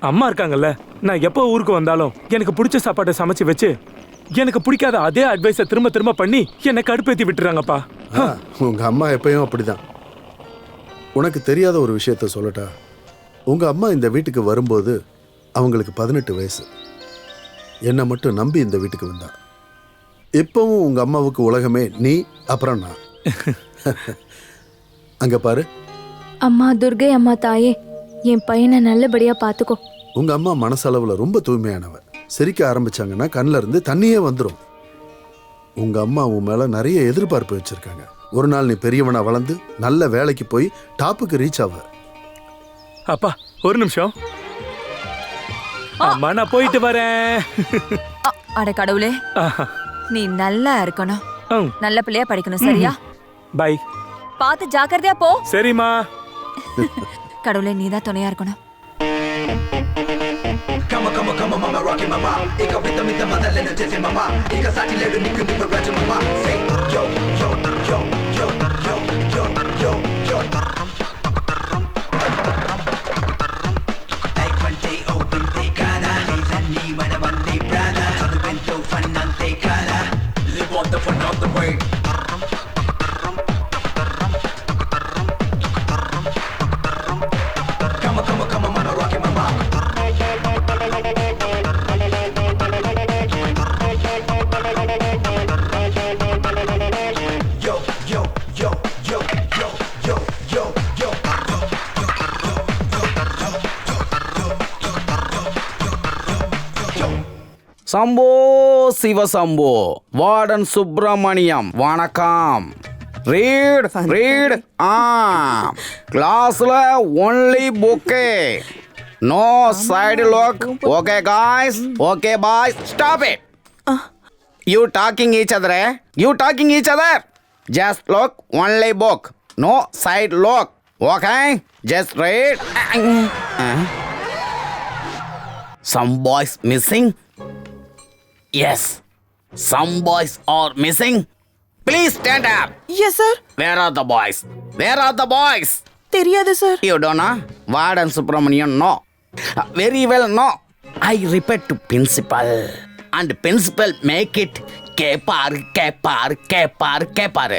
அம்மா இருக்காங்கல்ல, நான் எப்போ ஊருக்கு வந்தாலும் எனக்கு பிடிச்ச சாப்பாட்டை சமைச்சு வச்சு எனக்கு பிடிக்காத அதே அட்வைஸை திரும்ப திரும்ப பண்ணி என்னை கடுப்பேத்தி விட்டுறாங்கப்பா. உங்க அம்மா எப்பயும் அப்படிதான். உனக்கு தெரியாத ஒரு விஷயத்த சொல்லட்டா? உங்க அம்மா இந்த வீட்டுக்கு வரும்போது அவங்களுக்கு 18 வயசு. என்னை மட்டும் நம்பி இந்த வீட்டுக்கு வந்தா. இப்பவும் உங்க அம்மாவுக்கு உலகமே நீ, அப்புறம் நான். அங்க பாரு. அம்மா துர்கை அம்மா தாயே, என் பையனை நல்லபடியா பாத்துக்கோ. உங்க அம்மா மனசளவுல ரொம்ப தூய்மையானவ. சிரிக்க ஆரம்பிச்சாங்கன்னா கண்ணுல இருந்து தண்ணியே வந்துடும். உங்க அம்மா உன் மேல நிறைய எதிர்பார்ப்பு வச்சிருக்காங்க. ஒரு நாள் நீ பெரியவனா வளர்ந்து நல்ல வேலைக்கு போய் டாப்புக்கு ரீச் ஆவ. அப்பா ஒரு நிமிஷம். அம்மா நான் போயிட்டு வரேன். அட கடவுளே, நீ நல்லா இருக்கணும், நல்ல பிள்ளையா படிக்கணும், சரியா? பை. பார்த்து ஜாக்கிரதையா போ. சரிம்மா. கடவுளே, நீதான் துணையா இருக்கணும். Come on, mama, rock it, mama. Ika with the mother, let it tell mama. Ika sati let it nick the red mama. Say yo, yo, yo, yo, yo, yo, yo, yo. Like one day open the cara. Lani when I want the brother. The bento fun and the cara. Live on the fun of the way. Come on, mama, rock it, mama. Shambho Sivashambho, warden Subramaniam, வணக்கம். Read read. கிளாஸ்ல only புக்கே, no side look. Okay guys, okay boys, stop it. You talking each other, you talking each other. Just look, only book, no side look. Okay, just read. Some boys missing? Yes, some boys are missing. Please stand up. Yes, sir. Where are the boys? Where are the boys? தெரியாது sir. You don't know? Warden Subramanian, no. Very well, no. I repeat to principal. And principal make it kepar, kepar, kepar, kepar.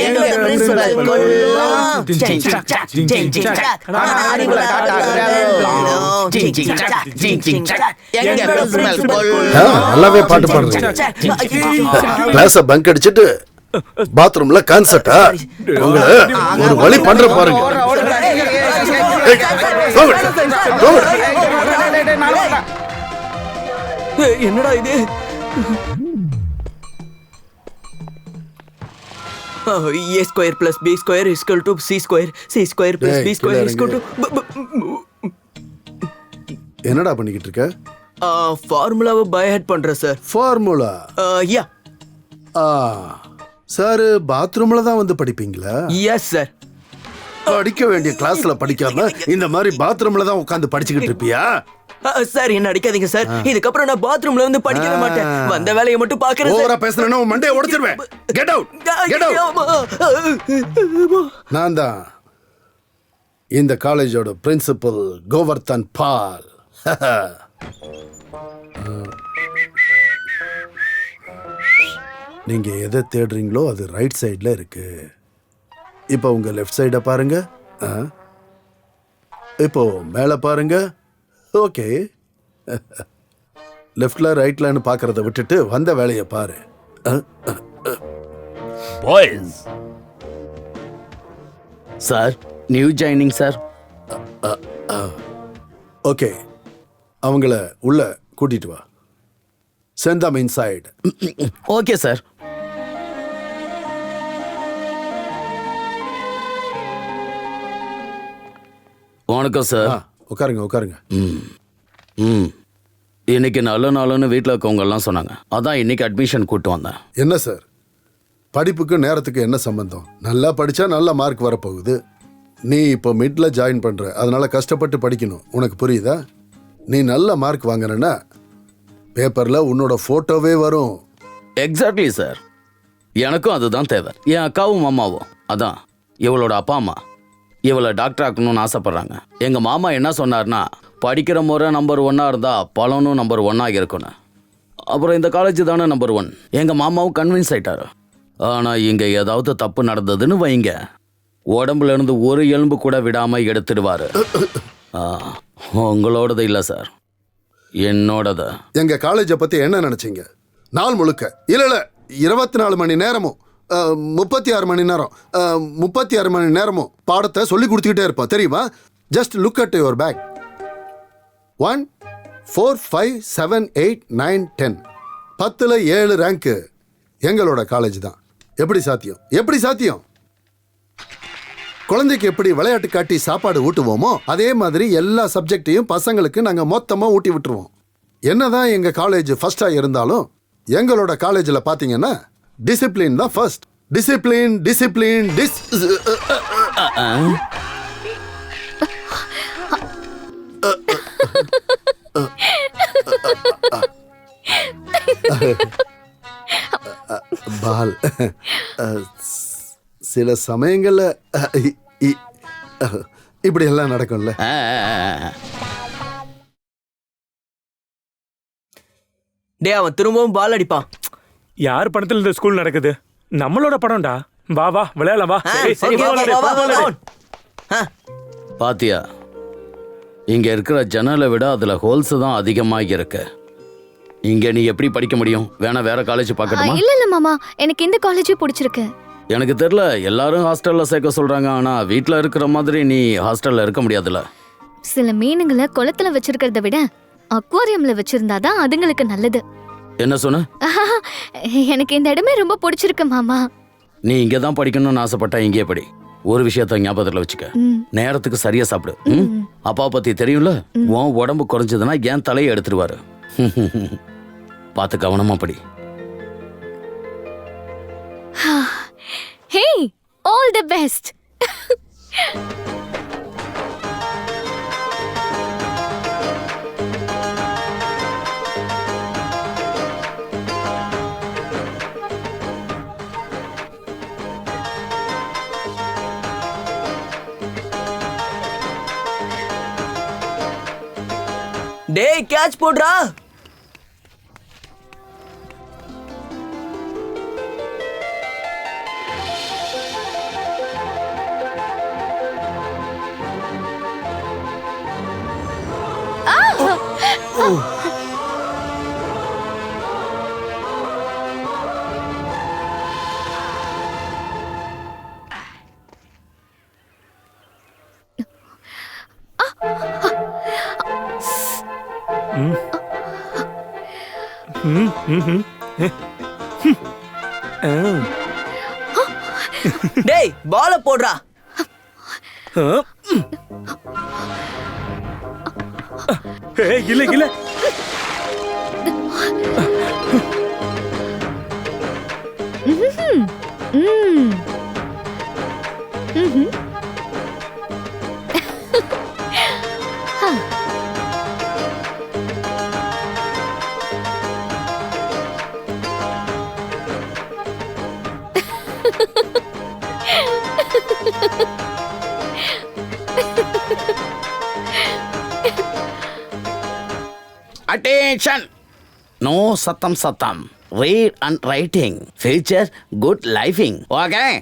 எங்க principal கொல்லும். Ching ching chak, ching ching chak. ஆடிபுல காட்டாக்குறோம். Ching ching chak, ching ching chak. எங்க principal கொல்லும். நல்லாவே பாட்டு பாடுறீங்க. கிளாஸ bunk அடிச்சிட்டு பாத்ரூம்ல கான்சர்ட்டா? உங்களை ஒரு வழி பண்ற பாருங்க. என்னடா இது? A square plus B square is equal to C square. C square plus B square is equal to... என்னடா பண்ணிக்கிட்டு இருக்க? ஃபார்முலாவை பை ஹெட் பண்றேன் சார். ஃபார்முலா? யா. சார் பாத்ரூம்ல தான் வந்து படிப்பீங்களா? Yes sir. படிக்க வேண்டிய கிளாஸ்ல படிக்காம இந்த மாதிரி பாத்ரூம்ல தான் உட்கார்ந்து படிச்சுக்கிட்டு இருப்பியா? சார் என்ன அடிக்காதீங்க சார். இதுக்கப்புறம் நான் பாத்ரூம்ல வந்து படிக்கவே மாட்டேன். வந்த வேலையை மட்டும் பாக்குறேன். ஓவரா பேசுறேன்னா உன் மண்டையை உடைச்சிருவேன். Get out, get out. நான் தான் இந்த காலேஜோட பிரின்சிபல் கோவர்தன் பால். நீங்க எதை தேடுறீங்களோ அது ரைட் சைடுல இருக்கு. இப்போ உங்க லெஃப்ட் சைட பாருங்க. இப்போ மேல பாருங்க. ஓகே, லெஃப்ட்ல ரைட்லன்னு பாக்குறத விட்டுட்டு வந்த வேலையை பாரு. Boys sir, new joining sir. Okay, அவங்கள உள்ள கூட்டிட்டு வா. சென்ட் தம் இன்சைட். Okay sir. வணக்கம் சார். உட்காருங்க உட்காருங்க. இன்னைக்கு நல்ல நாளுன்னு வீட்டில் இருக்கவங்க எல்லாம் சொன்னாங்க. அதான் இன்னைக்கு அட்மிஷன் கூட்டு வந்தேன். என்ன சார், படிப்புக்கு நேரத்துக்கு என்ன சம்பந்தம்? நல்லா படிச்சா நல்ல மார்க் வரப்போகுது. நீ இப்போ மிட்ல ஜாயின் பண்ற, அதனால கஷ்டப்பட்டு படிக்கணும். உனக்கு புரியுதா? நீ நல்ல மார்க் வாங்கினா பேப்பர்ல உன்னோட போட்டோவே வரும். எக்ஸாக்ட்லி சார், எனக்கும் அதுதான் தேவை. என் அக்காவும் அம்மாவும், அதான் இவளோட அப்பா அம்மா இவளை டாக்டர் ஆக்கணும்னு ஆசைப்படுறாங்க. எங்கள் மாமா என்ன சொன்னார்னா, படிக்கிற முறை நம்பர் 1 இருந்தால் பலனும் நம்பர் 1 இருக்கணும். அப்புறம் இந்த காலேஜ் தானே நம்பர் 1. எங்கள் மாமாவும் கன்வின்ஸ் ஆயிட்டாரு. ஆனால் இங்கே ஏதாவது தப்பு நடந்ததுன்னு வைங்க, உடம்புல இருந்து ஒரு எலும்பு கூட விடாமல் எடுத்துடுவார். உங்களோடது இல்லை சார், என்னோடது. எங்க காலேஜை பத்தி என்ன நினைச்சீங்க? நாள் முழுக்க இல்ல 24 மணி நேரமும் 36 மணி நேரம் 36 மணி நேரமும் பாடத்தை சொல்லி கொடுத்துக்கிட்டே இருப்போம் தெரியுமா? Just look at your back. 1 4 5 7 8 9 10 10ல் 7 ரேங்க்கு எங்களோட காலேஜ் தான். எப்படி சாத்தியம்? எப்படி சாத்தியம்? குழந்தைக்கு எப்படி விளையாட்டு காட்டி சாப்பாடு ஊட்டுவோமோ அதே மாதிரி எல்லா சப்ஜெக்டையும் பசங்களுக்கு நாங்கள் மொத்தமாக ஊட்டி விட்டுருவோம். என்னதான் எங்கள் காலேஜ் ஃபர்ஸ்டாக இருந்தாலும் எங்களோட காலேஜில் பார்த்தீங்கன்னா டிசிப்ளின் தான் ஃபர்ஸ்ட். டிசிப்ளின் டிசிப்ளின் பால் சில சமயங்கள்ல இப்படி எல்லாம் நடக்கும்ல. டே அவன் திரும்பவும் பால் அடிப்பான். யார் பணத்துல இந்த ஸ்கூல் நடக்குது? நம்மளோட படம்டா. வா வா விளையாடலாம் வா. சரி, சரி, வா, விளையாடு, வா, வா, விளையாடு. வா. பாத்தியா, இங்க இருக்கிற ஜன்னலை விட அதுல ஹோல்ஸ் தான் அதிகமாக இருக்கு. இங்க நீ எப்படி படிக்க முடியும்? வேணா வேற காலேஜ் பார்க்கட்டுமா? இல்ல மாமா, எனக்கு இந்த காலேஜே பிடிச்சிருக்கு. எனக்கு தெரியல, எல்லாரும் ஹாஸ்டல்ல சேர்க்க சொல்றாங்க. ஆனா வீட்ல இருக்கிற மாதிரி நீ ஹாஸ்டல்ல இருக்க முடியாதுல்ல. சில மீனுங்களை குளத்துல வச்சிருக்கிறத விட அக்வாரியம்ல வச்சிருந்தாதான் அதுங்களுக்கு நல்லது. என்ன சொன்ன? எனக்கு இந்த இடமே ரொம்ப பிடிச்சிருக்கு மாமா. நீ இங்க தான் படிக்கணும்னு ஆசைப்பட்டா இங்கே படி. ஒரு விஷயத்த ஞாபகத்துல வச்சுக்க, நேரத்துக்கு சரியா சாப்பிடு. அப்பா பத்தி தெரியும்ல, உன் உடம்பு குறைஞ்சதுன்னா என் தலையை எடுத்துருவாரு. பார்த்து கவனமா படி. ஹே, ஆல் தி பெஸ்ட். டேய் கேட்ச் போடுறா. டேய் பால போடுறா. இல்ல இல்ல Attention! No satam. Read and writing. Future good living. Okay?